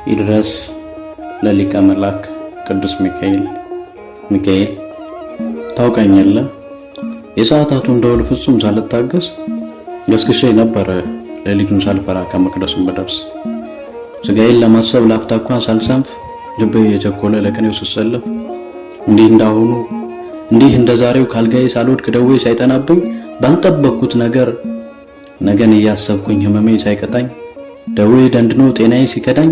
ይድረስ ለሊቀ መላክ ቅዱስ ሚካኤል ታውቀኛለህ? የሰዓታቱን ደወል ፍጹም ሳልታገስ ገስግሼ ነበረ ሌሊቱን ሳልፈራ ከመቅደሱም በደርስ ስጋዬን ለማሰብ ላፍታ እንኳን ሳልሰንፍ ልቤ የቸኮለ ለቀኔው ስሰለፍ እንዲህ እንደዛሬው ካልጋዬ ሳልወድቅ ደዌ ሳይጠናብኝ ባልጠበቅኩት ነገር ነገን እያሰብኩኝ ህመሜ ሳይቀጣኝ ደዌ ደንድኖ ጤናዬ ሲከዳኝ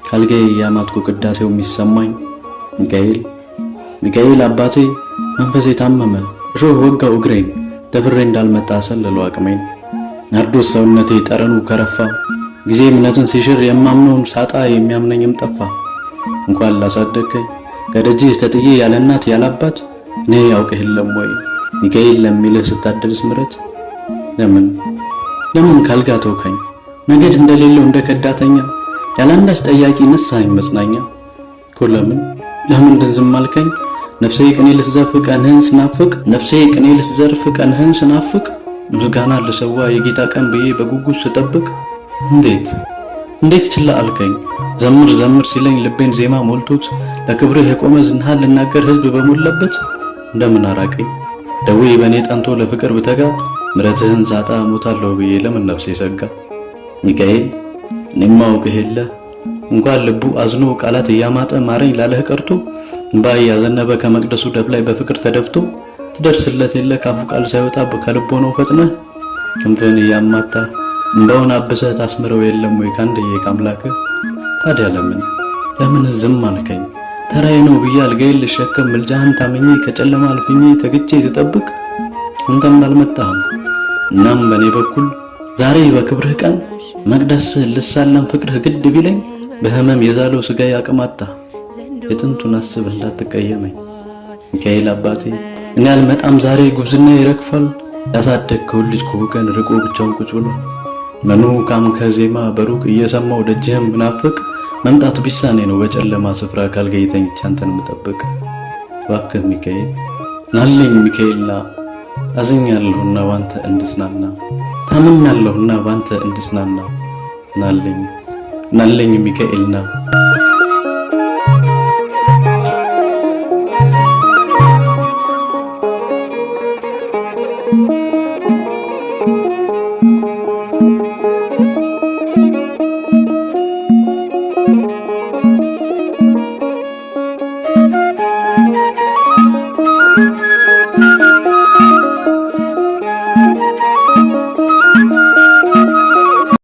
ካልጋዬ ያማጥኩ ቅዳሴው የሚሰማኝ ሚካኤል አባቴ መንፈሴ ታመመ እሾህ ወጋው እግሬን ደፍሬ እንዳልመጣ ሰለለው አቅሜን ናርዶስ ሰውነቴ ጠረኑ ከረፋ ጊዜ እምነትን ሲሽር የማምነውን ሳጣ የሚያምነኝም ጠፋ እንኳን ላሳደገኝ ከደጅህ ተጥዬ ያለ እናት ያለ አባት እኔ ያውቅህ የለም ወይ ሚካኤል ለሚልህ ስታደርስ ምረት ለምን ካልጋ ተውከኝ ነገድ እንደሌለው እንደከዳተኛ ያላንዳች ጠያቂ ነሳኝ መጽናኛ ለምን ዝም አልከኝ ነፍሴ ቅኔ ልትዘርፍ ቀንህን ስናፍቅ ምስጋና ልሰዋ የጌታ ቀን ብዬ በጉጉት ስጠብቅ እንዴት ችላ አልከኝ ዘምር ሲለኝ ልቤን ዜማ ሞልቶት ለክብርህ የቆመ ዝናህን ልናገር ህዝብ በሞላበት እንደምን አራቀኝ ደዌ በኔ ጠንቶ ለፍቅር ብተጋ ምረትህን ሳጣ ሞታለሁ ብዬ ለምን ነፍሴ ሰጋ ሚካኤል እኔማ አውቅህ የለ እንኳን ልቡ አዝኖ ቃላት እያማጠ ማረኝ ላለህ ቀርቶ እንባ ያዘነበ ከመቅደሱ ደፍ ላይ በፍቅር ተደፍቶ ትደርስለት የለ ካፉ ቃል ሳይወጣ ከልቦ ነው ፈጥነህ ክንፍህን እያማታ እንባውን አብሰህ ታስምረው የለም ወይ ካንደየ ካምላክ ታዲያ ለምን ዝም አልከኝ ተራዬ ነው ብዬ አልጋዬን ልሸከም ምልጃህን ታምኜ ከጨለማ አልፍኜ ተግቼ ስጠብቅ አንተም አልመጣህም እናም በኔ በኩል ዛሬ በክብርህ ቀን መቅደስ ልሳለም ፍቅርህ ግድ ቢለኝ በህመም የዛለው ስጋዬ አቅማጣ የጥንቱን አስብ እንዳትቀየመኝ ሚካኤል አባቴ እኔ አልመጣም ዛሬ ጉብዝና ይረግፋል ያሳደግከው ልጅ ከወገን ርቆ ብቻውን ቁጭ ብሎ መኑ ካም ከዜማ በሩቅ እየሰማው ደጅህም ብናፍቅ መምጣት ቢሳኔ ነው በጨለማ ስፍራ ካልጋዬ ተኝቼ አንተን ምጠብቅ እባክህ ሚካኤል ናለኝ ሚካኤልና አዝኛለሁና ባንተ እንድጽናና ታምኛለሁና ባንተ እንድጽናና ናለኝ ሚካኤልና